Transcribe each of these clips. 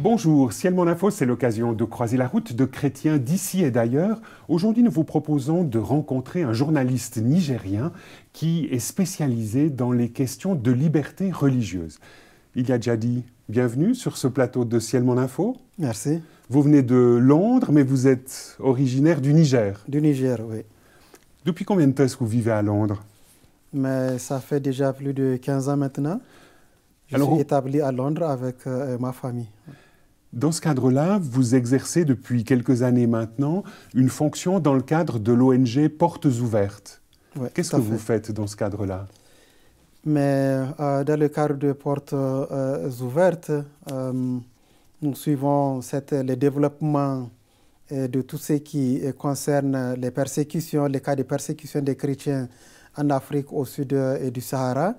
Bonjour, Ciel Mon Info, c'est l'occasion de croiser la route de chrétiens d'ici et d'ailleurs. Aujourd'hui, nous vous proposons de rencontrer un journaliste nigérien qui est spécialisé dans les questions de liberté religieuse. Il y a déjà dit bienvenue sur ce plateau de Ciel Mon Info. Merci. Vous venez de Londres, mais vous êtes originaire du Niger. Du Niger, oui. Depuis combien de temps est-ce que vous vivez à Londres? Mais ça fait déjà plus de 15 ans maintenant. Je suis établi à Londres avec ma famille. Dans ce cadre-là, vous exercez depuis quelques années maintenant une fonction dans le cadre de l'ONG Portes Ouvertes. Oui, qu'est-ce que vous faites dans ce cadre-là? Mais dans le cadre de Portes Ouvertes, nous suivons le développement de tout ce qui concerne les persécutions, les cas de persécution des chrétiens en Afrique au sud du Sahara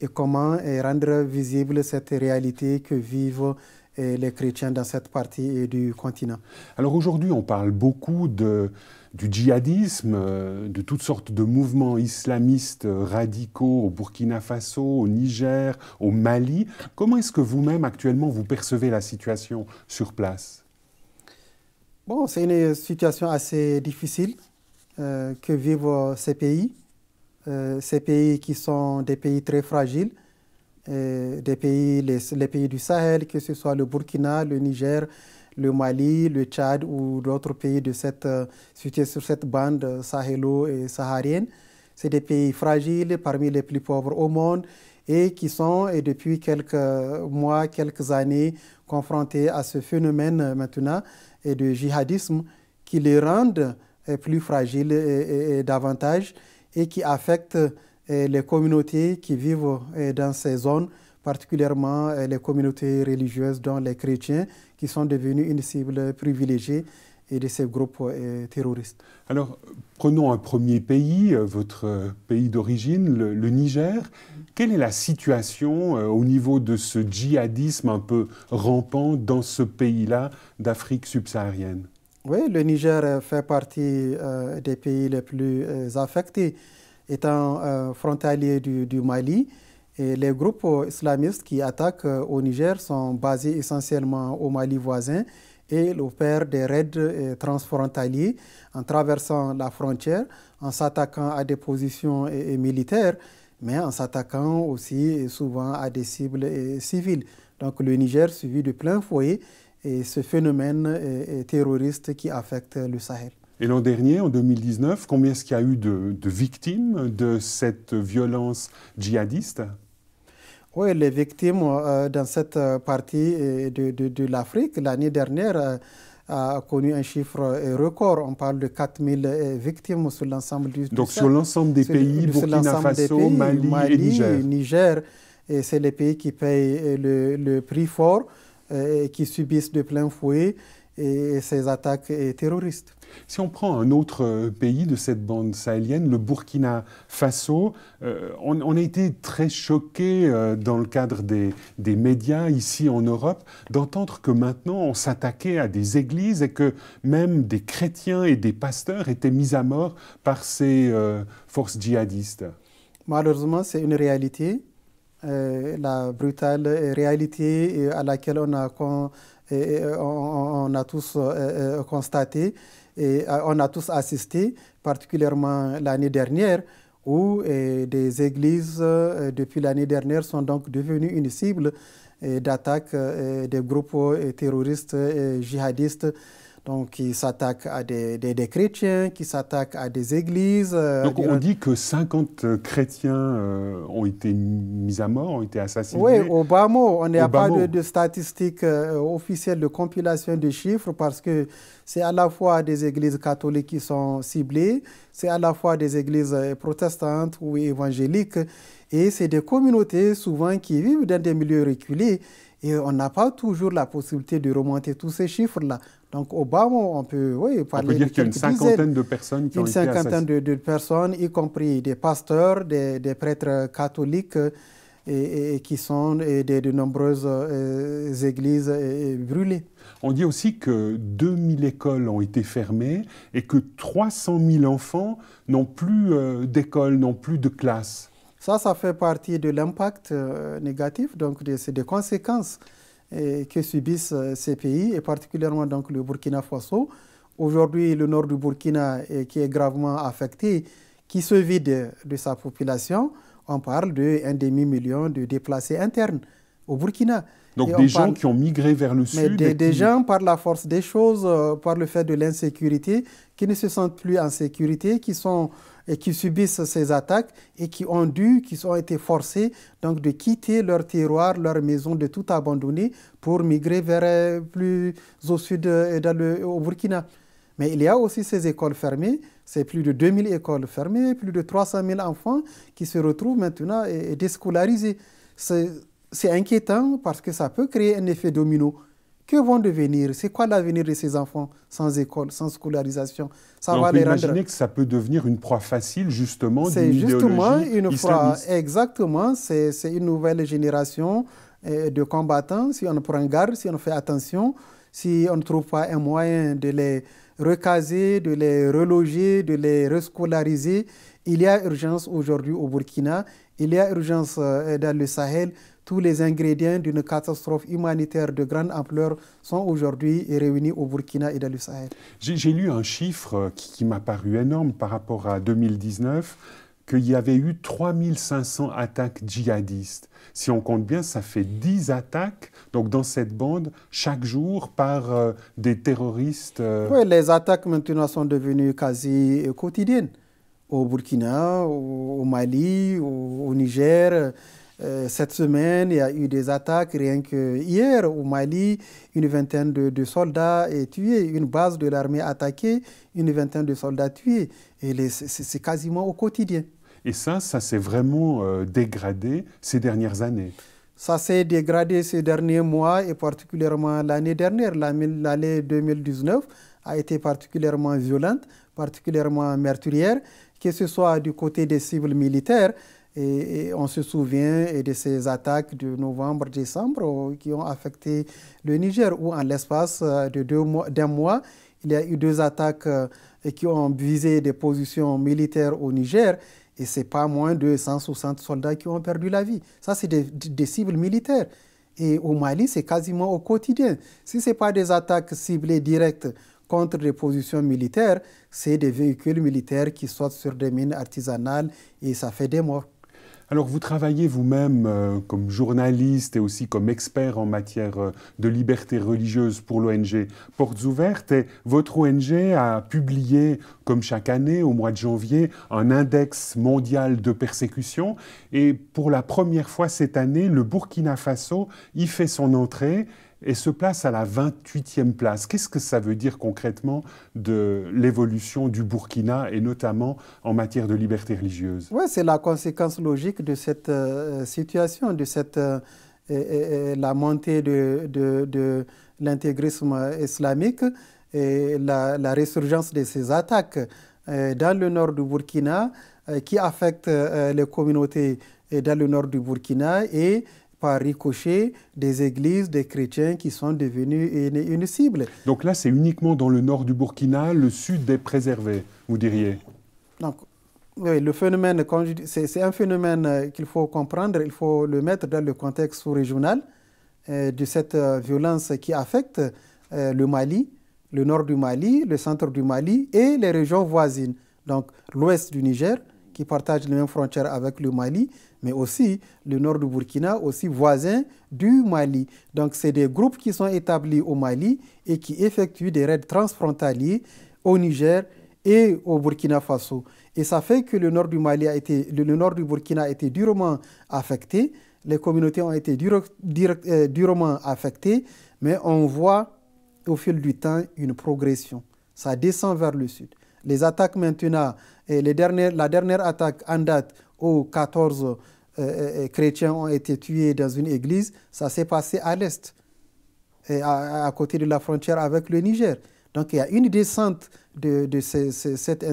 et comment rendre visible cette réalité que vivent les chrétiens dans cette partie du continent. Alors aujourd'hui, on parle beaucoup du djihadisme, de toutes sortes de mouvements islamistes radicaux au Burkina Faso, au Niger, au Mali. Comment est-ce que vous-même, actuellement, vous percevez la situation sur place? Bon, c'est une situation assez difficile que vivent ces pays qui sont des pays très fragiles, les pays du Sahel, que ce soit le Burkina, le Niger, le Mali, le Tchad ou d'autres pays situés sur cette bande sahélo et saharienne. C'est des pays fragiles, parmi les plus pauvres au monde, et qui sont, depuis quelques mois, quelques années, confrontés à ce phénomène maintenant de djihadisme qui les rendent plus fragiles et davantage et qui affecte les communautés qui vivent dans ces zones, particulièrement les communautés religieuses, dont les chrétiens, qui sont devenus une cible privilégiée de ces groupes terroristes. Alors, prenons un premier pays, votre pays d'origine, le Niger. Quelle est la situation au niveau de ce djihadisme un peu rampant dans ce pays-là d'Afrique subsaharienne? Oui, le Niger fait partie des pays les plus affectés, étant frontalier du Mali. Et les groupes islamistes qui attaquent au Niger sont basés essentiellement au Mali voisin et ils opèrent des raids transfrontaliers en traversant la frontière, en s'attaquant à des positions militaires, mais en s'attaquant aussi souvent à des cibles civiles. Donc le Niger subit de plein fouet ce phénomène terroriste qui affecte le Sahel. Et l'an dernier, en 2019, combien est-ce qu'il y a eu de victimes de cette violence djihadiste? Oui, les victimes dans cette partie de l'Afrique, l'année dernière, a connu un chiffre record. On parle de 4000 victimes sur l'ensemble du Donc sur l'ensemble des pays, Burkina Faso, Mali et Niger. Et c'est les pays qui payent le prix fort et qui subissent de plein fouet ces attaques terroristes. Si on prend un autre pays de cette bande sahélienne, le Burkina Faso, on a été très choqués dans le cadre des médias ici en Europe d'entendre que maintenant on s'attaquait à des églises et que même des chrétiens et des pasteurs étaient mis à mort par ces forces djihadistes. Malheureusement, c'est une réalité, la brutale réalité à laquelle on a tous constaté et on a tous assisté, particulièrement l'année dernière, où des églises, depuis l'année dernière, sont donc devenues une cible d'attaque des groupes terroristes djihadistes. Donc, qui s'attaquent à des chrétiens, qui s'attaquent à des églises. Donc, on dit que 50 chrétiens ont été mis à mort, ont été assassinés. Oui, au bas mot. On n'a pas de statistiques officielles de compilation de chiffres parce que c'est à la fois des églises catholiques qui sont ciblées, c'est à la fois des églises protestantes ou évangéliques, et c'est des communautés souvent qui vivent dans des milieux reculés. Et on n'a pas toujours la possibilité de remonter tous ces chiffres-là. Donc, au bas mot, on peut parler on peut dire qu'il y a une cinquantaine de personnes qui ont été assassinées. Une cinquantaine de personnes, y compris des pasteurs, des prêtres catholiques, et qui sont de nombreuses églises brûlées. On dit aussi que 2000 écoles ont été fermées et que 300 000 enfants n'ont plus d'école, n'ont plus de classe. Ça fait partie de l'impact négatif, donc c'est des conséquences que subissent ces pays, et particulièrement donc le Burkina Faso. Aujourd'hui, le nord du Burkina qui est gravement affecté, qui se vide de sa population. On parle d'un demi-million de déplacés internes au Burkina. Donc des gens qui ont migré vers le sud. Des gens par la force des choses, par le fait de l'insécurité, qui ne se sentent plus en sécurité, qui subissent ces attaques et qui ont été forcés donc, de quitter leur terroir, leur maison, de tout abandonner pour migrer vers plus au sud au Burkina. Mais il y a aussi ces écoles fermées, c'est plus de 2000 écoles fermées, plus de 300 000 enfants qui se retrouvent maintenant déscolarisés. C'est inquiétant parce que ça peut créer un effet domino. Que vont devenir? C'est quoi l'avenir de ces enfants sans école, sans scolarisation? Ça va les rendre... imaginer que ça peut devenir une proie facile, justement, d'une idéologie islamiste. Exactement, c'est une nouvelle génération de combattants. Si on prend garde, si on fait attention, si on ne trouve pas un moyen de les recaser, de les reloger, de les rescolariser, il y a urgence aujourd'hui au Burkina, il y a urgence dans le Sahel. Tous les ingrédients d'une catastrophe humanitaire de grande ampleur sont aujourd'hui réunis au Burkina et dans le Sahel. J'ai lu un chiffre qui m'a paru énorme par rapport à 2019, qu'il y avait eu 3500 attaques djihadistes. Si on compte bien, ça fait 10 attaques donc dans cette bande chaque jour par des terroristes. Oui, les attaques maintenant sont devenues quasi quotidiennes. Au Burkina, au Mali, au Niger. Cette semaine, il y a eu des attaques, rien que hier au Mali, une vingtaine de soldats tués, une base de l'armée attaquée, une vingtaine de soldats tués. Et c'est quasiment au quotidien. Et ça s'est vraiment dégradé ces dernières années. Ça s'est dégradé ces derniers mois et particulièrement l'année dernière. L'année 2019 a été particulièrement violente, particulièrement meurtrière, que ce soit du côté des cibles militaires. Et on se souvient de ces attaques de novembre-décembre qui ont affecté le Niger, où en l'espace d'un mois, il y a eu 2 attaques qui ont visé des positions militaires au Niger. Et ce n'est pas moins de 160 soldats qui ont perdu la vie. Ça, c'est des cibles militaires. Et au Mali, c'est quasiment au quotidien. Si ce n'est pas des attaques ciblées directes contre des positions militaires, c'est des véhicules militaires qui sautent sur des mines artisanales et ça fait des morts. Alors vous travaillez vous-même comme journaliste et aussi comme expert en matière de liberté religieuse pour l'ONG Portes Ouvertes. Et votre ONG a publié, comme chaque année, au mois de janvier, un index mondial de persécution. Et pour la première fois cette année, le Burkina Faso y fait son entrée et se place à la 28e place. Qu'est-ce que ça veut dire concrètement de l'évolution du Burkina et notamment en matière de liberté religieuse? Oui, c'est la conséquence logique de cette situation, de la montée de l'intégrisme islamique et la résurgence de ces attaques dans le nord du Burkina qui affectent les communautés dans le nord du Burkina et par ricochet des églises, des chrétiens qui sont devenus une cible. Donc là, c'est uniquement dans le nord du Burkina, le sud est préservé, vous diriez? Donc, oui, le phénomène, c'est un phénomène qu'il faut comprendre, il faut le mettre dans le contexte sous-régional de cette violence qui affecte le Mali, le nord du Mali, le centre du Mali et les régions voisines. Donc l'ouest du Niger, qui partage les mêmes frontières avec le Mali, mais aussi le nord du Burkina, aussi voisin du Mali. Donc, c'est des groupes qui sont établis au Mali et qui effectuent des raids transfrontaliers au Niger et au Burkina Faso. Et ça fait que le nord du Burkina a été durement affecté, les communautés ont été durement affectées, mais on voit au fil du temps une progression. Ça descend vers le sud. Les attaques maintenant, la dernière attaque en date où 14 chrétiens ont été tués dans une église, ça s'est passé à l'est, à côté de la frontière avec le Niger. Donc il y a une descente de cette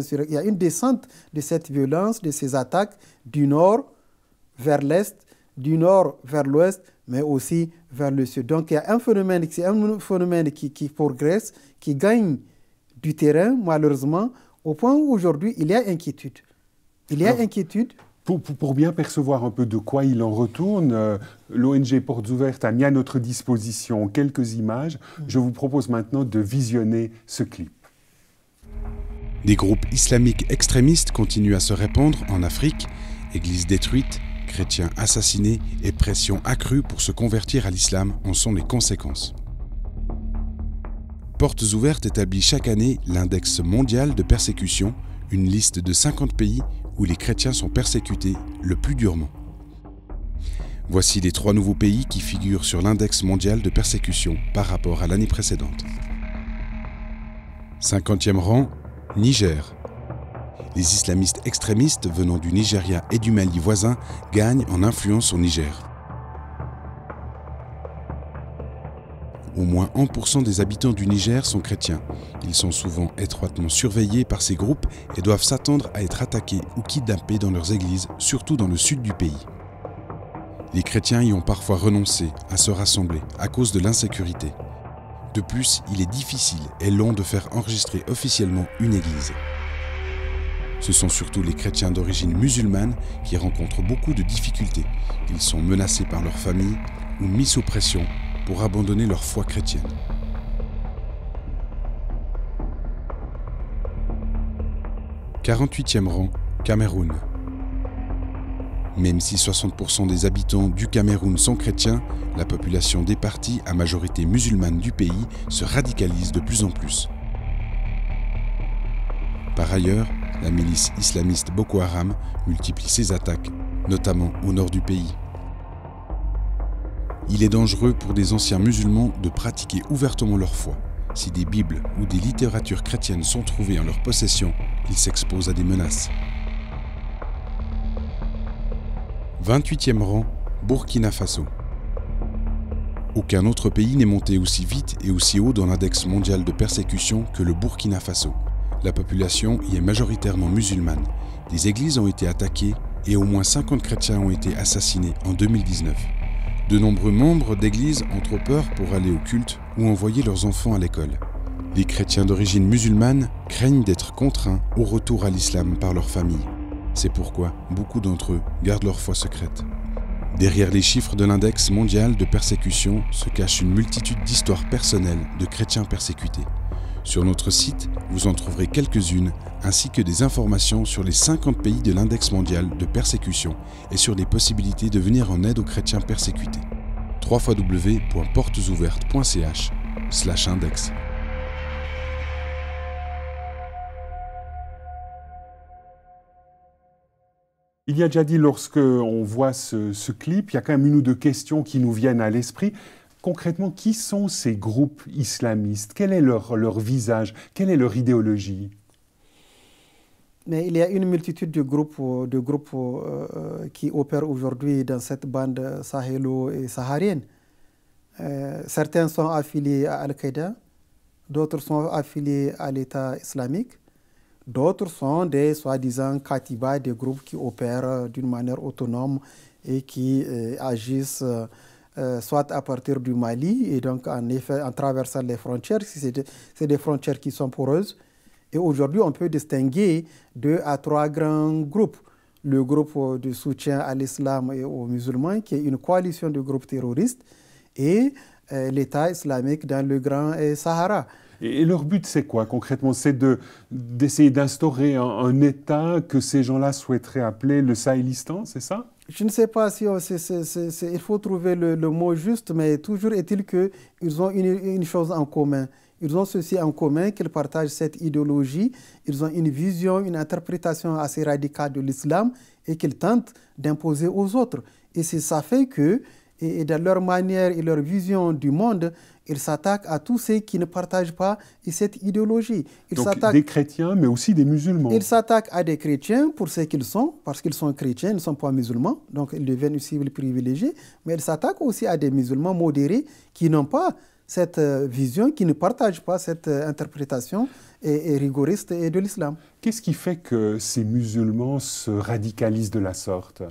violence, de ces attaques du nord vers l'est, du nord vers l'ouest, mais aussi vers le sud. Donc il y a un phénomène qui progresse, qui gagne du terrain, malheureusement, au point où aujourd'hui il y a inquiétude. Il y a inquiétude Pour bien percevoir un peu de quoi il en retourne, l'ONG Portes Ouvertes a mis à notre disposition quelques images. Je vous propose maintenant de visionner ce clip. Des groupes islamiques extrémistes continuent à se répandre en Afrique. Églises détruites, chrétiens assassinés et pression accrue pour se convertir à l'islam en sont les conséquences. Portes Ouvertes établit chaque année l'index mondial de persécution, une liste de 50 pays où les chrétiens sont persécutés le plus durement. Voici les 3 nouveaux pays qui figurent sur l'index mondial de persécution par rapport à l'année précédente. 50e rang, Niger. Les islamistes extrémistes venant du Nigeria et du Mali voisins gagnent en influence au Niger. Au moins 1% des habitants du Niger sont chrétiens. Ils sont souvent étroitement surveillés par ces groupes et doivent s'attendre à être attaqués ou kidnappés dans leurs églises, surtout dans le sud du pays. Les chrétiens y ont parfois renoncé à se rassembler à cause de l'insécurité. De plus, il est difficile et long de faire enregistrer officiellement une église. Ce sont surtout les chrétiens d'origine musulmane qui rencontrent beaucoup de difficultés. Ils sont menacés par leur famille ou mis sous pression pour abandonner leur foi chrétienne. « 48e rang, Cameroun. Même si 60% des habitants du Cameroun sont chrétiens, la population des partis à majorité musulmane du pays se radicalise de plus en plus. Par ailleurs, la milice islamiste Boko Haram multiplie ses attaques, notamment au nord du pays. Il est dangereux pour des anciens musulmans de pratiquer ouvertement leur foi. Si des bibles ou des littératures chrétiennes sont trouvées en leur possession, ils s'exposent à des menaces. 28e rang, Burkina Faso. Aucun autre pays n'est monté aussi vite et aussi haut dans l'index mondial de persécution que le Burkina Faso. La population y est majoritairement musulmane. Des églises ont été attaquées et au moins 50 chrétiens ont été assassinés en 2019. De nombreux membres d'églises ont trop peur pour aller au culte ou envoyer leurs enfants à l'école. Les chrétiens d'origine musulmane craignent d'être contraints au retour à l'islam par leur famille. C'est pourquoi beaucoup d'entre eux gardent leur foi secrète. Derrière les chiffres de l'index mondial de persécution se cache une multitude d'histoires personnelles de chrétiens persécutés. Sur notre site, vous en trouverez quelques-unes, ainsi que des informations sur les 50 pays de l'index mondial de persécution et sur les possibilités de venir en aide aux chrétiens persécutés. www.portesouvertes.ch/index. Il y a déjà dit, lorsqu'on voit ce clip, il y a quand même une ou deux questions qui nous viennent à l'esprit. Concrètement, qui sont ces groupes islamistes? Quel est leur visage? Quelle est leur idéologie? Mais il y a une multitude de groupes qui opèrent aujourd'hui dans cette bande sahélo- et saharienne. Certains sont affiliés à Al-Qaïda, d'autres sont affiliés à l'État islamique, d'autres sont des soi-disant Katiba, des groupes qui opèrent d'une manière autonome et qui agissent soit à partir du Mali, et donc en effet en traversant les frontières, si c'est des frontières qui sont poreuses. Et aujourd'hui, on peut distinguer 2 à 3 grands groupes. Le groupe de soutien à l'islam et aux musulmans, qui est une coalition de groupes terroristes, et l'État islamique dans le Grand Sahara. Et leur but, c'est quoi concrètement? C'est d'essayer d'instaurer un État que ces gens-là souhaiteraient appeler le Sahélistan, c'est ça? Je ne sais pas si il faut trouver le mot juste, mais toujours est-il qu'ils ont une chose en commun. Ils ont ceci en commun, qu'ils partagent cette idéologie, ils ont une vision, une interprétation assez radicale de l'islam et qu'ils tentent d'imposer aux autres. Et ça fait que, et dans leur manière et leur vision du monde, ils s'attaquent à tous ceux qui ne partagent pas cette idéologie. Donc des chrétiens, mais aussi des musulmans. Ils s'attaquent à des chrétiens pour ce qu'ils sont, parce qu'ils sont chrétiens, ils ne sont pas musulmans, donc ils deviennent une cible privilégiée, mais ils s'attaquent aussi à des musulmans modérés qui n'ont pas cette vision, qui ne partagent pas cette interprétation et rigoriste de l'islam. Qu'est-ce qui fait que ces musulmans se radicalisent de la sorte?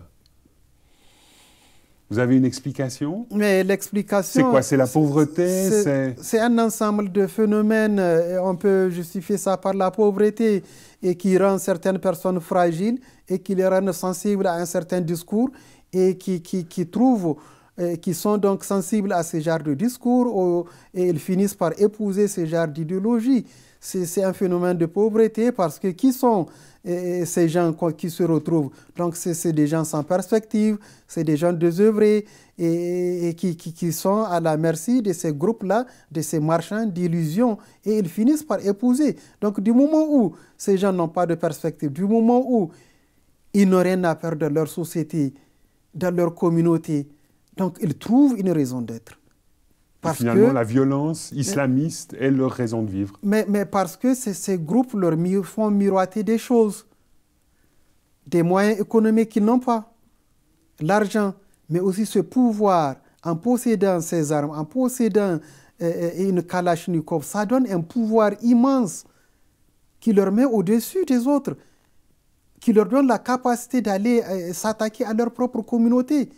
Vous avez une explication? Mais l'explication... C'est quoi? C'est la pauvreté? C'est un ensemble de phénomènes. On peut justifier ça par la pauvreté et qui rend certaines personnes fragiles et qui les rend sensibles à un certain discours et qui sont donc sensibles à ce genre de discours et ils finissent par épouser ce genre d'idéologie. C'est un phénomène de pauvreté parce que qui sont ces gens qui se retrouvent? Donc c'est des gens sans perspective, c'est des gens désœuvrés et qui sont à la merci de ces groupes-là, de ces marchands d'illusions et ils finissent par épouser. Donc du moment où ces gens n'ont pas de perspective, du moment où ils n'ont rien à faire dans leur société, dans leur communauté, donc ils trouvent une raison d'être. Finalement, la violence islamiste est leur raison de vivre. Mais parce que ces groupes leur font miroiter des choses, des moyens économiques qu'ils n'ont pas, l'argent, mais aussi ce pouvoir, en possédant ces armes, en possédant une Kalachnikov, ça donne un pouvoir immense qui leur met au-dessus des autres, qui leur donne la capacité d'aller s'attaquer à leur propre communauté,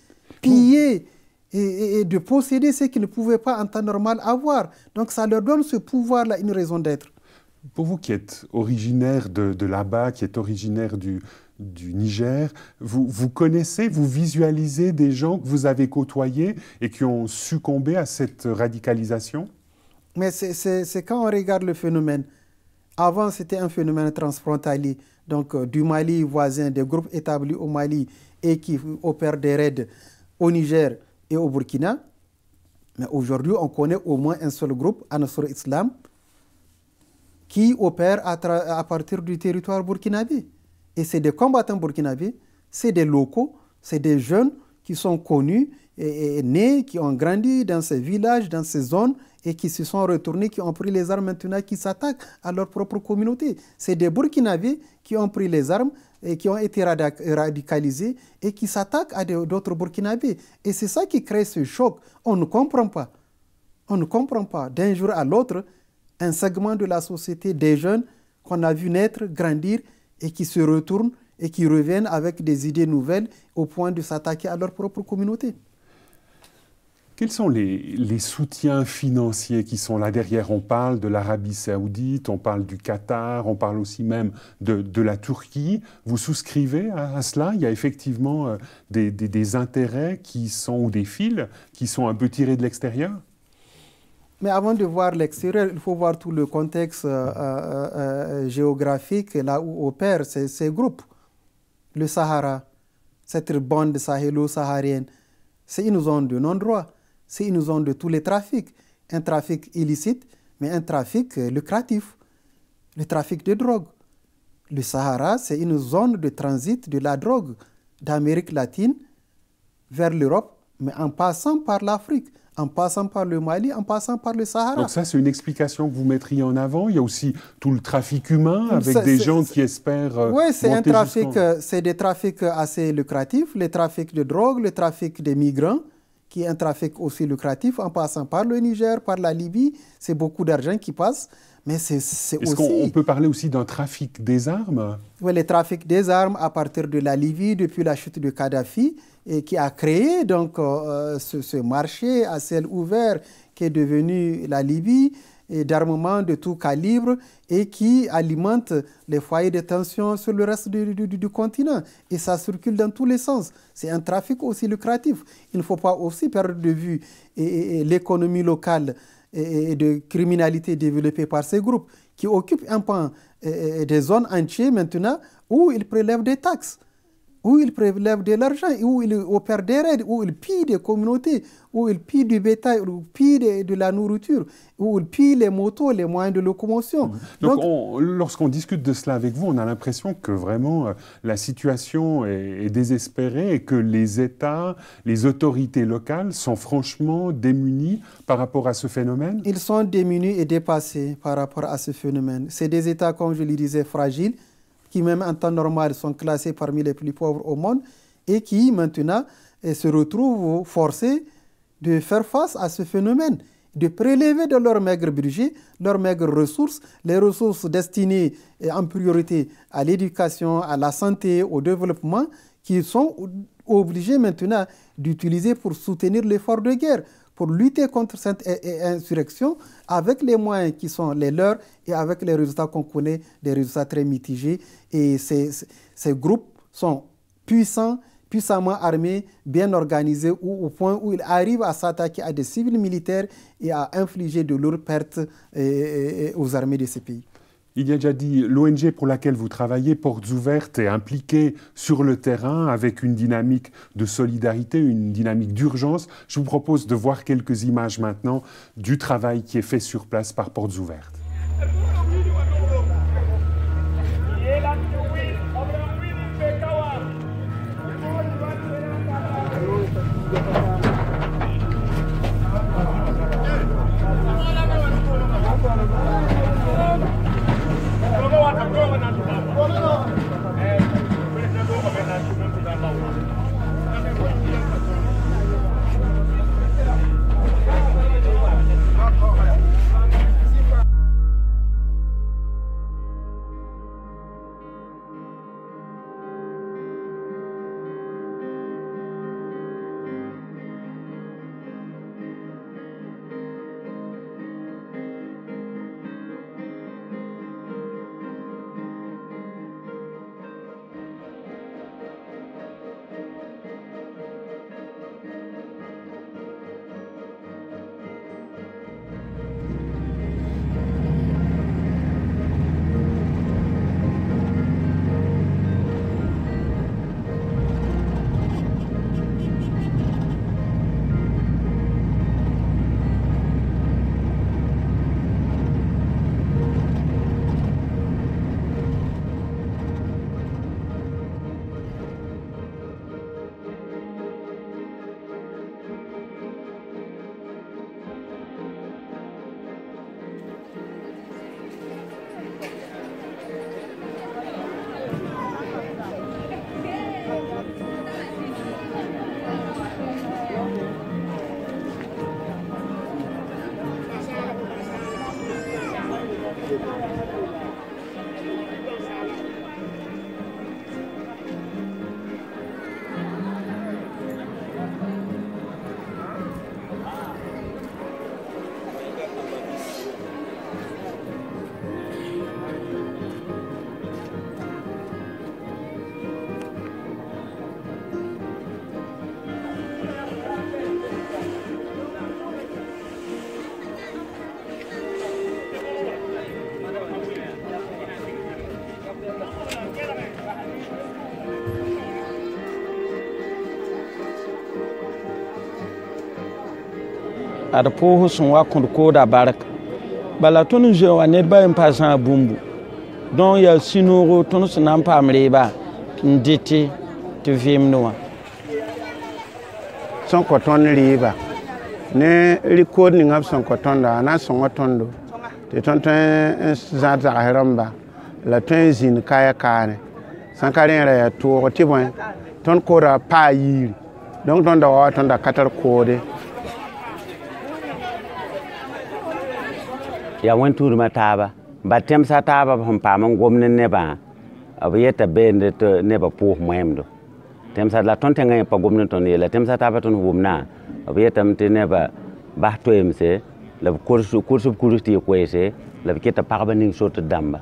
piller et de posséder ce qu'ils ne pouvaient pas en temps normal avoir. Donc ça leur donne ce pouvoir-là, une raison d'être. Pour vous qui êtes originaire de là-bas, qui êtes originaire du Niger, vous connaissez, vous visualisez des gens que vous avez côtoyés et qui ont succombé à cette radicalisation? Mais c'est quand on regarde le phénomène. Avant, c'était un phénomène transfrontalier. Donc du Mali voisin, des groupes établis au Mali et qui opèrent des raids au Niger et au Burkina. Mais aujourd'hui, on connaît au moins un seul groupe, An-Nusra Islam, qui opère à partir du territoire burkinabé. Et c'est des combattants burkinabés, c'est des locaux, c'est des jeunes qui sont connus et nés, qui ont grandi dans ces villages, dans ces zones, et qui se sont retournés, qui ont pris les armes maintenant, qui s'attaquent à leur propre communauté. C'est des Burkinabés qui ont pris les armes et qui ont été radicalisés et qui s'attaquent à d'autres Burkinabés. Et c'est ça qui crée ce choc. On ne comprend pas. On ne comprend pas. D'un jour à l'autre, un segment de la société, des jeunes qu'on a vu naître, grandir et qui se retournent et qui reviennent avec des idées nouvelles au point de s'attaquer à leur propre communauté. Quels sont les soutiens financiers qui sont là derrière? On parle de l'Arabie Saoudite, on parle du Qatar, on parle aussi même de la Turquie. Vous souscrivez à cela? Il y a effectivement des intérêts qui sont, ou des fils qui sont un peu tirés de l'extérieur? Mais avant de voir l'extérieur, il faut voir tout le contexte géographique là où opèrent ces groupes. Le Sahara, cette bande sahélo-saharienne, c'est une zone de non-droit. C'est une zone de tous les trafics. Un trafic illicite, mais un trafic lucratif. Le trafic de drogue. Le Sahara, c'est une zone de transit de la drogue d'Amérique latine vers l'Europe, mais en passant par l'Afrique, en passant par le Mali, en passant par le Sahara. Donc ça, c'est une explication que vous mettriez en avant. Il y a aussi tout le trafic humain avec des gens qui espèrent... Oui, c'est des trafics assez lucratifs. Le trafic de drogue, le trafic des migrants, qui est un trafic aussi lucratif, en passant par le Niger, par la Libye. C'est beaucoup d'argent qui passe. Mais Est-ce qu'on peut parler aussi d'un trafic des armes? Oui, le trafic des armes à partir de la Libye, depuis la chute de Kadhafi, et qui a créé donc ce marché à ciel ouvert qui est devenu la Libye, et d'armement de tout calibre, et qui alimente les foyers de tension sur le reste du continent. Et ça circule dans tous les sens. C'est un trafic aussi lucratif. Il ne faut pas aussi perdre de vue l'économie locale et de criminalité développée par ces groupes qui occupent un pan des zones entières maintenant où ils prélèvent des taxes, où ils prélèvent de l'argent, où ils opèrent des raids, où ils pillent des communautés, où ils pillent du bétail, où ils pillent de la nourriture, où ils pillent les motos, les moyens de locomotion. Donc lorsqu'on discute de cela avec vous, on a l'impression que vraiment la situation est désespérée et que les États, les autorités locales sont franchement démunis par rapport à ce phénomène? Ils sont démunis et dépassés par rapport à ce phénomène. C'est des États, comme je le disais, fragiles, qui même en temps normal sont classés parmi les plus pauvres au monde et qui maintenant se retrouvent forcés de faire face à ce phénomène, de prélever de leur maigre budget, leurs maigres ressources, les ressources destinées en priorité à l'éducation, à la santé, au développement, qui sont obligés maintenant d'utiliser pour soutenir l'effort de guerre, pour lutter contre cette insurrection avec les moyens qui sont les leurs et avec les résultats qu'on connaît, des résultats très mitigés. Et ces groupes sont puissamment armés, bien organisés, au point où ils arrivent à s'attaquer à des civils militaires et à infliger de lourdes pertes aux armées de ces pays. Il y a déjà dit, l'ONG pour laquelle vous travaillez, Portes Ouvertes, est impliquée sur le terrain avec une dynamique de solidarité, une dynamique d'urgence. Je vous propose de voir quelques images maintenant du travail qui est fait sur place par Portes Ouvertes. Ada poho sun wa kun ko da baraka bala tun je wa ne ba en pasan bumbu don ya sinoro tun sunan pamre ba nditi to vimnoa son ko ton riba ne record ni ngap son ko ton da na son tondo te ton ton za haramba la ton zin kaya kane san karen ra to ti bon ton ko ra pa yiri donc ton da wa ton da katar kode ya wan tur mataba batem sa taba hom pamon gomnen ne ba abiyeta bende to ne ba pu moyemdo tem sa la ton tenga pa gomnen ton la tem sa taba ton humna abiyeta mte ne ba to emse la kursu ti kwese la keta parba ning soto damba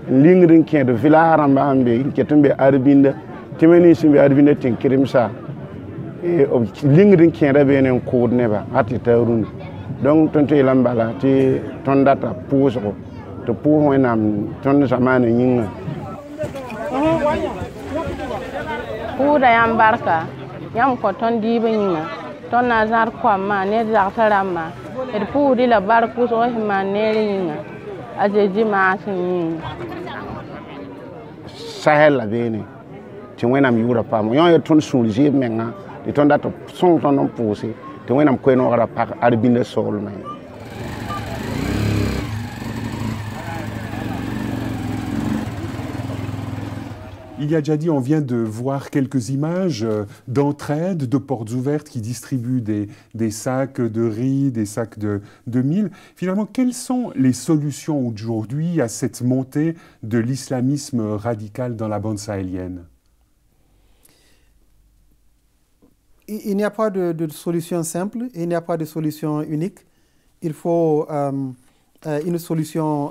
lingrin ke de vilaram ba ambe ketumbe arbinda timeni simbe arbinda tin kirimsa e lingrin ke da benen ko ne ba atita run donc ton te lambala ti ton data pouso to pou wenam ton zamane nyinga puda yam barka yam ko ton dibe nyinga ton nazar ko ma ne za sarama et pudi la bar pouso ma ne nyinga ajeji ma sin sahel la bene ti wenam yura pam yon ton sulji menga ti ton data son ton non pousi te wenam ko no gara pak arbinde sol may Il y a déjà dit, on vient de voir quelques images d'entraide, de Portes Ouvertes qui distribuent des sacs de riz, des sacs de mil. Finalement, quelles sont les solutions aujourd'hui à cette montée de l'islamisme radical dans la bande sahélienne? Il n'y a pas de solution simple, il n'y a pas de solution unique. Il faut une solution,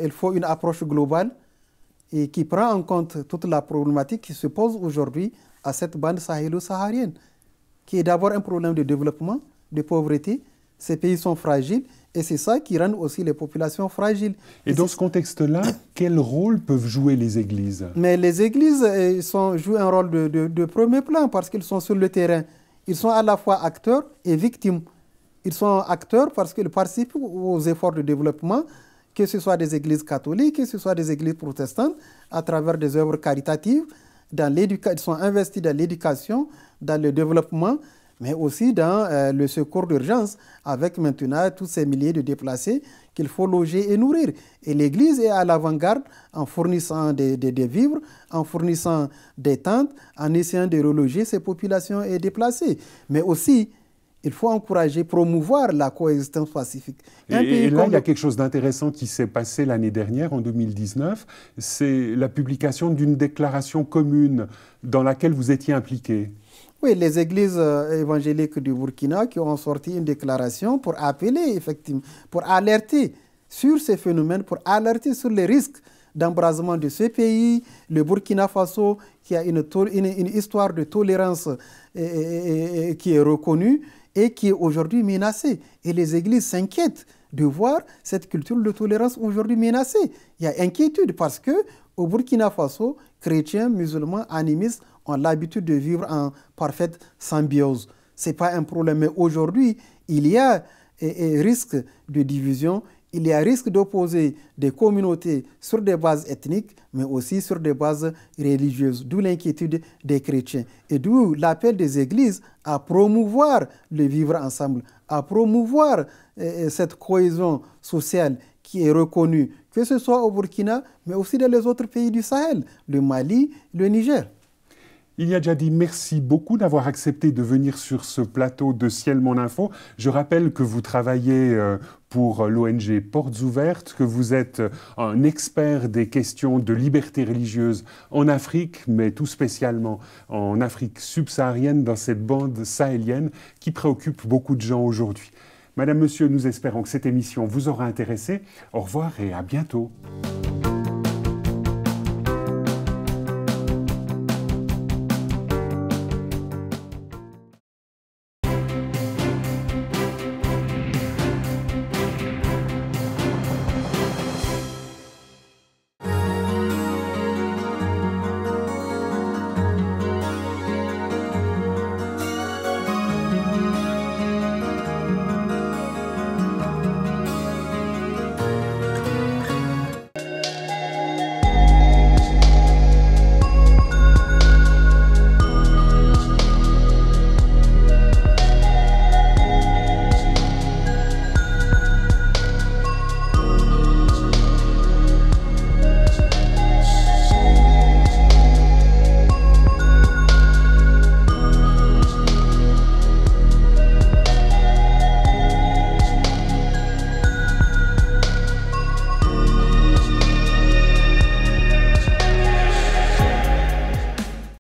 il faut une approche globale et qui prend en compte toute la problématique qui se pose aujourd'hui à cette bande sahélo-saharienne, qui est d'abord un problème de développement, de pauvreté. Ces pays sont fragiles et c'est ça qui rend aussi les populations fragiles. Et dans ce contexte-là, quel rôle peuvent jouer les églises? Mais les églises jouent un rôle de premier plan parce qu'ils sont sur le terrain. Ils sont à la fois acteurs et victimes. Ils sont acteurs parce qu'ils participent aux efforts de développement, que ce soit des églises catholiques, que ce soit des églises protestantes, à travers des œuvres caritatives. Ils sont investis dans l'éducation, dans le développement, mais aussi dans le secours d'urgence, avec maintenant tous ces milliers de déplacés qu'il faut loger et nourrir. Et l'Église est à l'avant-garde en fournissant des vivres, en fournissant des tentes, en essayant de reloger ces populations et déplacées. Mais aussi, il faut encourager, promouvoir la coexistence pacifique. Et là, il y a quelque chose d'intéressant qui s'est passé l'année dernière, en 2019. C'est la publication d'une déclaration commune dans laquelle vous étiez impliqué. Oui, les églises évangéliques du Burkina qui ont sorti une déclaration pour appeler, effectivement, pour alerter sur ces phénomènes, pour alerter sur les risques d'embrasement de ce pays, le Burkina Faso, qui a une histoire de tolérance qui est reconnue et qui est aujourd'hui menacée. Et les églises s'inquiètent de voir cette culture de tolérance aujourd'hui menacée. Il y a inquiétude parce qu'au Burkina Faso, chrétiens, musulmans, animistes ont l'habitude de vivre en parfaite symbiose. Ce n'est pas un problème, mais aujourd'hui, il y a un risque de division, il y a un risque d'opposer des communautés sur des bases ethniques, mais aussi sur des bases religieuses, d'où l'inquiétude des chrétiens. Et d'où l'appel des églises à promouvoir le vivre ensemble, à promouvoir cette cohésion sociale qui est reconnue, que ce soit au Burkina, mais aussi dans les autres pays du Sahel, le Mali, le Niger. Ilia Djadi, merci beaucoup d'avoir accepté de venir sur ce plateau de Ciel Mon Info. Je rappelle que vous travaillez pour l'ONG Portes Ouvertes, que vous êtes un expert des questions de liberté religieuse en Afrique, mais tout spécialement en Afrique subsaharienne, dans cette bande sahélienne qui préoccupe beaucoup de gens aujourd'hui. Madame, Monsieur, nous espérons que cette émission vous aura intéressé. Au revoir et à bientôt.